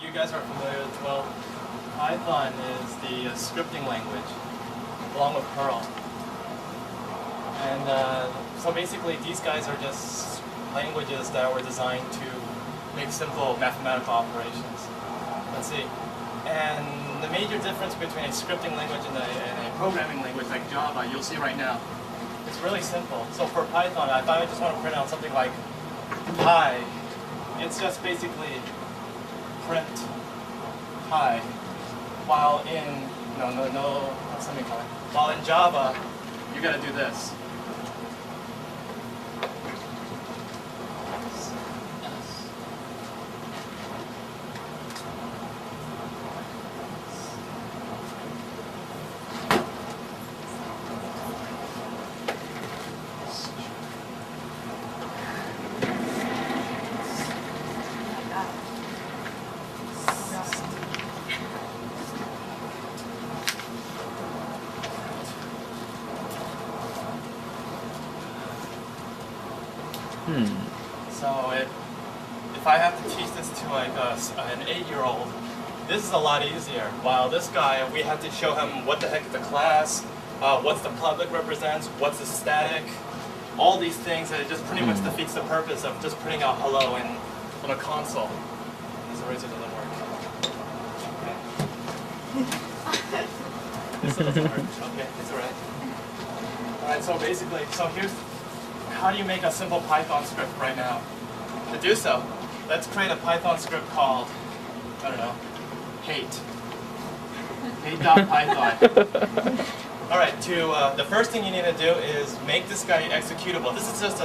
you guys are familiar with, well, Python is the scripting language, along with Perl. And so basically these guys are just languages that were designed to make simple mathematical operations. Let's see. And the major difference between a scripting language and a programming language like Java, you'll see right now, it's really simple. So for Python, if I just want to print out something like hi, it's just basically print hi. While in, not semicolon. While in Java, you gotta do this. So if I have to teach this to like an 8-year-old, this is a lot easier. While this guy, we have to show him what the heck is the class, what's the public represents, what's the static, all these things, and it just pretty much defeats the purpose of just printing out hello on a console. This eraser doesn't work. Okay. This doesn't work. Okay, it's alright. Alright, so basically, here's how do you make a simple Python script right now? To do so, let's create a Python script called, I don't know, hate. Hate.python. Alright, the first thing you need to do is make this guy executable. This is just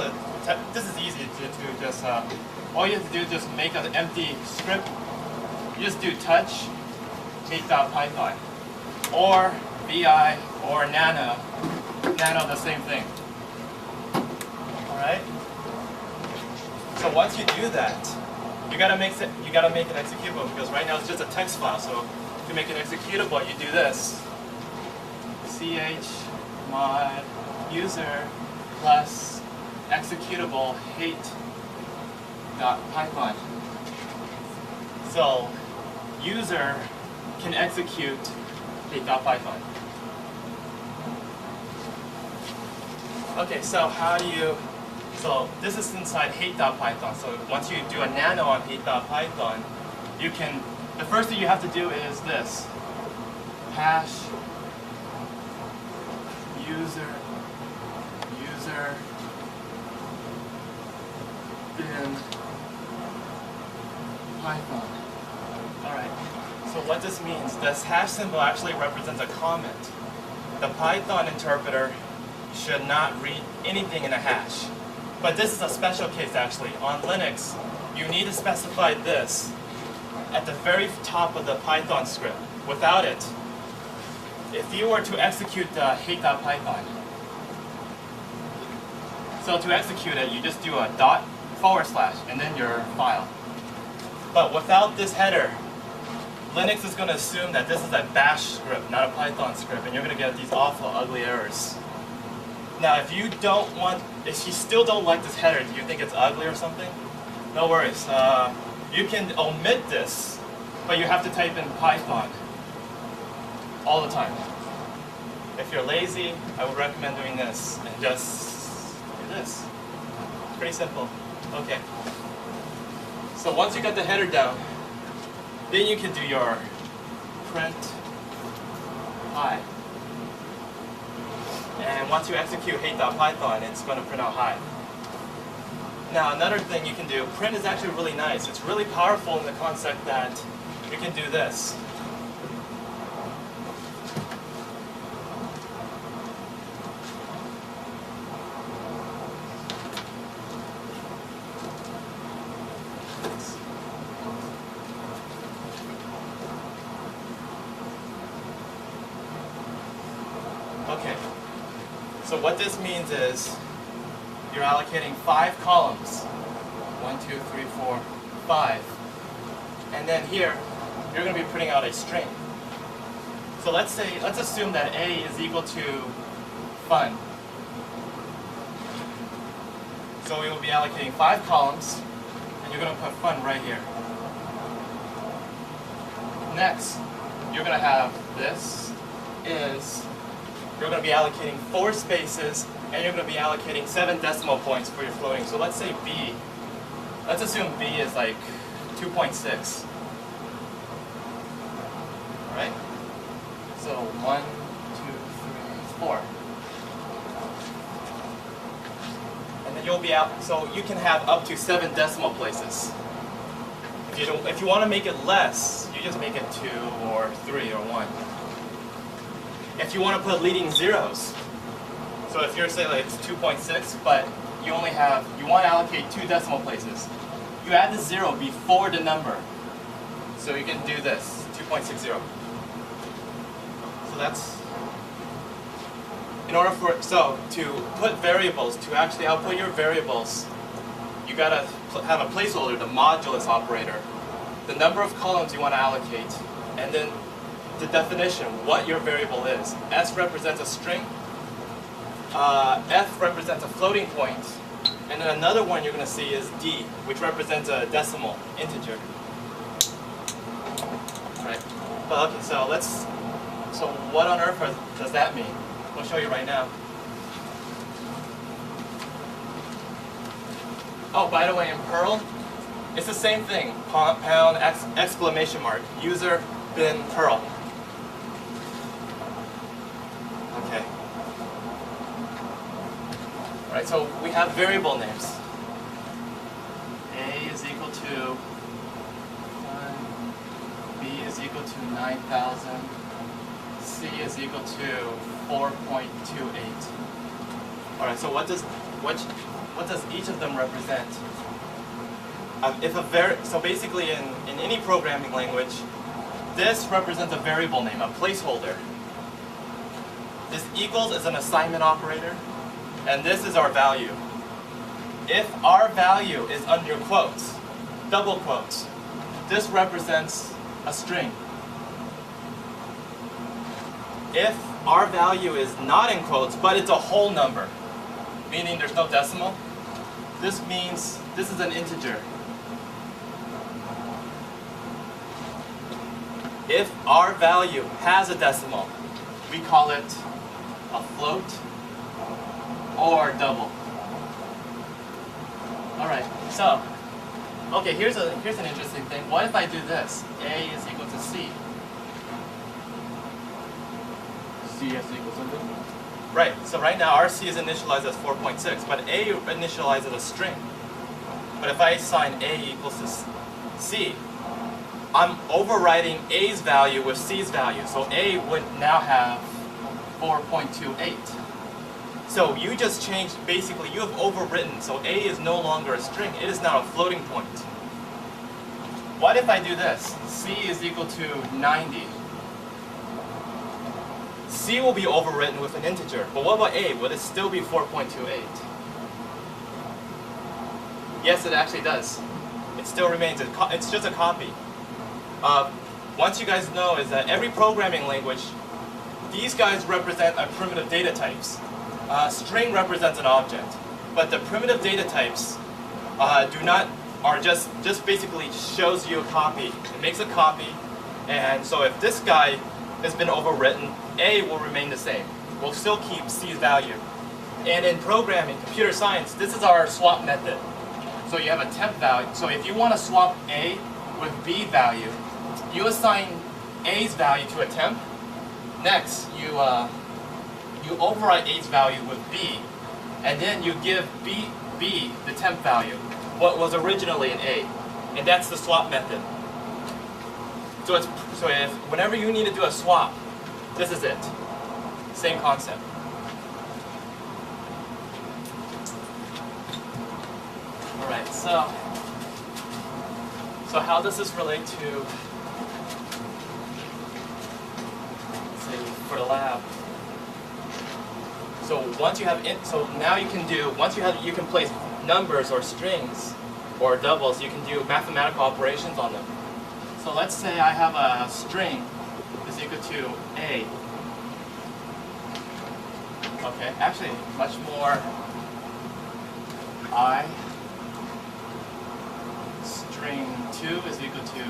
this is easy to just, all you have to do is just make an empty script. You just do touch hate.python. Or vi or nano. Nano, the same thing. Alright? So once you do that, you gotta make it executable, because right now it's just a text file. So to make it executable, you do this. chmod user plus executable hate.python. So user can execute hate.python. Okay, so so this is inside hate.python. So once you do a nano on hate.python, the first thing you have to do is this. Hash user bin Python. Alright, so what this means, this hash symbol actually represents a comment. The Python interpreter should not read anything in a hash. But this is a special case actually. On Linux, you need to specify this at the very top of the Python script. Without it, if you were to execute hate.python, so to execute it, you just do a // and then your file. But without this header, Linux is going to assume that this is a bash script, not a Python script, and you're going to get these awful, ugly errors. Now, if you still don't like this header, do you think it's ugly or something? No worries. You can omit this, but you have to type in Python all the time. If you're lazy, I would recommend doing this and just do this. Pretty simple. Okay. So once you got the header down, then you can do your print hi. And once you execute hate.python, it's going to print out hi. Now another thing you can do, print is actually really nice. It's really powerful in the concept that you can do this. Okay. So what this means is you're allocating 5 columns. 1, 2, 3, 4, 5. And then here, you're going to be printing out a string. So let's assume that A is equal to fun. So we will be allocating 5 columns, and you're going to put fun right here. Next, you're going to have this is, you're going to be allocating 4 spaces, and you're going to be allocating 7 decimal points for your floating. So let's say B, let's assume B is like 2.6. Alright? So 1, 2, 3, 4. And then you'll be out, so you can have up to 7 decimal places. If you want to make it less, you just make it 2 or 3 or 1. If you want to put leading zeros, so if you're saying like it's 2.6, but you only have, you want to allocate 2 decimal places, you add the 0 before the number. So you can do this, 2.60. So that's, in order for, so to put variables, to actually output your variables, you gotta have a placeholder, the modulus operator, the number of columns you want to allocate, and then the definition, what your variable is. S represents a string, F represents a floating point, and then another one you're going to see is D, which represents a decimal integer. Right. But okay, so so what on earth does that mean? I'll show you right now. Oh, by the way, in Perl, it's the same thing. Pound, exclamation mark, user, bin, Perl. Okay. All right, so we have variable names. A is equal to 1, B is equal to 9,000, C is equal to 4.28. All right, so what does each of them represent? So basically in any programming language, this represents a variable name, a placeholder. This equals is an assignment operator, and this is our value. If our value is under quotes, double quotes, this represents a string. If our value is not in quotes, but it's a whole number, meaning there's no decimal, this means this is an integer. If our value has a decimal, we call it a float or double. All right, so, okay, here's an interesting thing. What if I do this? A is equal to C. C has to equal something? Right, so right now our C is initialized as 4.6, but A initializes a string. But if I assign A equals to C, I'm overwriting A's value with C's value. So A would now have 4.28. So you just changed, basically you have overwritten, so A is no longer a string, it is now a floating point. What if I do this? C is equal to 90. C will be overwritten with an integer, but what about A? Would it still be 4.28? Yes, it actually does. It still remains, it's just a copy. Once you guys know is that every programming language, these guys represent a primitive data types. String represents an object, but the primitive data types just basically shows you a copy. It makes a copy, and so if this guy has been overwritten, A will remain the same. We'll still keep C's value. And in programming, computer science, this is our swap method. So you have a temp value. So if you want to swap A with B value, you assign A's value to a temp. Next, you overwrite A's value with B, and then you give B the temp value, what was originally an A, and that's the swap method. So if whenever you need to do a swap, this is it. Same concept. All right. So how does this relate to, say, for the lab? So once you have now you can do, you can place numbers or strings or doubles, you can do mathematical operations on them. So let's say I have a string is equal to A. Okay, actually much more. I string 2 is equal to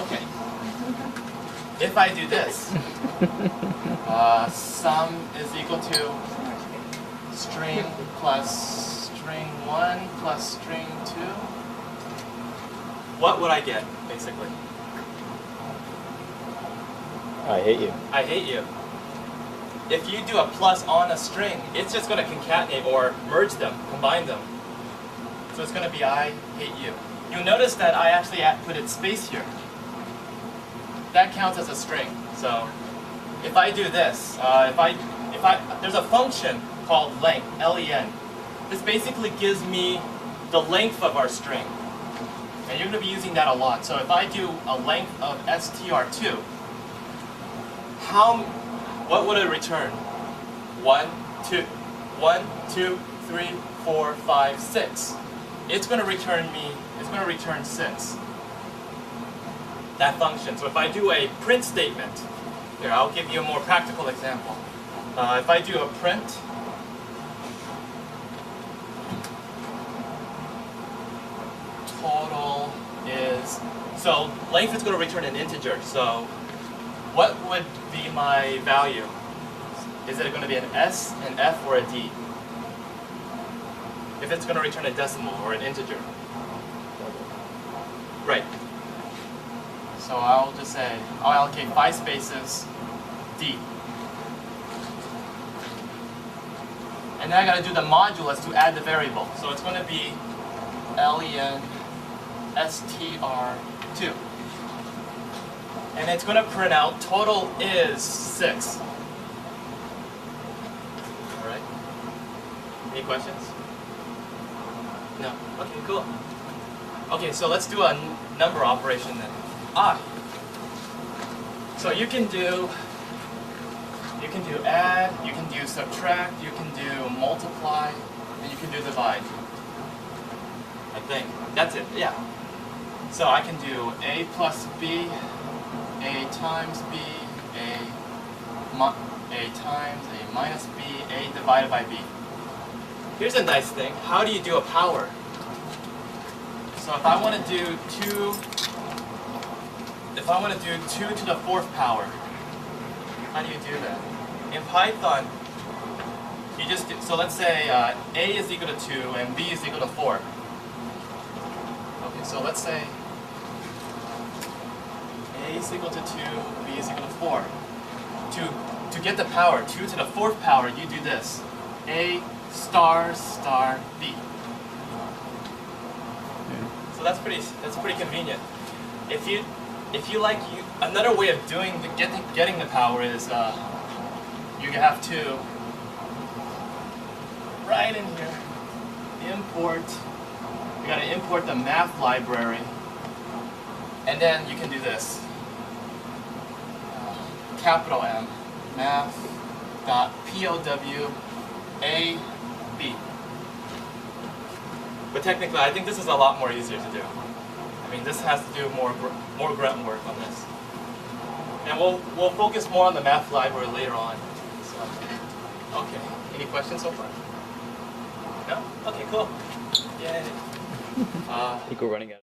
Okay. If I do this, sum is equal to string plus string 1 plus string 2. What would I get, basically? I hate you. I hate you. If you do a plus on a string, it's just going to concatenate or merge them, combine them. So it's going to be I hate you. You'll notice that I actually put in space here. That counts as a string. So if I do this, there's a function called length, L-E-N. This basically gives me the length of our string. And you're going to be using that a lot. So if I do a length of str2, what would it return? 1, 2, 3, 4, 5, 6. It's going to return 6. That function. So if I do a print statement, here I'll give you a more practical example. If I do a print, total is, so length is going to return an integer. So what would be my value? Is it going to be an S, an F, or a D? If it's going to return a decimal or an integer. Right. So I'll just say, I'll allocate 5 spaces, D. And then I got to do the modulus to add the variable. So it's going to be len str2. And it's going to print out total is 6. Alright. Any questions? No? Okay, cool. Okay, so let's do a number operation then. So you can do add, you can do subtract, you can do multiply, and you can do divide. I think. That's it, yeah. So I can do a plus b, a times b, a times a minus b, a divided by b. Here's a nice thing. How do you do a power? So if I want to do 2 to the 4th power, how do you do that? In Python, you just do, so let's say a is equal to 2 and b is equal to 4. Okay, so let's say a is equal to 2, b is equal to 4. To get the power, 2 to the 4th power, you do this. A star star b. So that's pretty convenient. If you like, another way of doing getting the power is you have to right in here import. You got to import the math library, and then you can do this. Capital M math.powab. But technically, I think this is a lot more easier to do. I mean, this has to do more grunt work on this. And we'll focus more on the math library later on. So, okay. Any questions so far? No? Okay, cool. Yay. I think we're running out.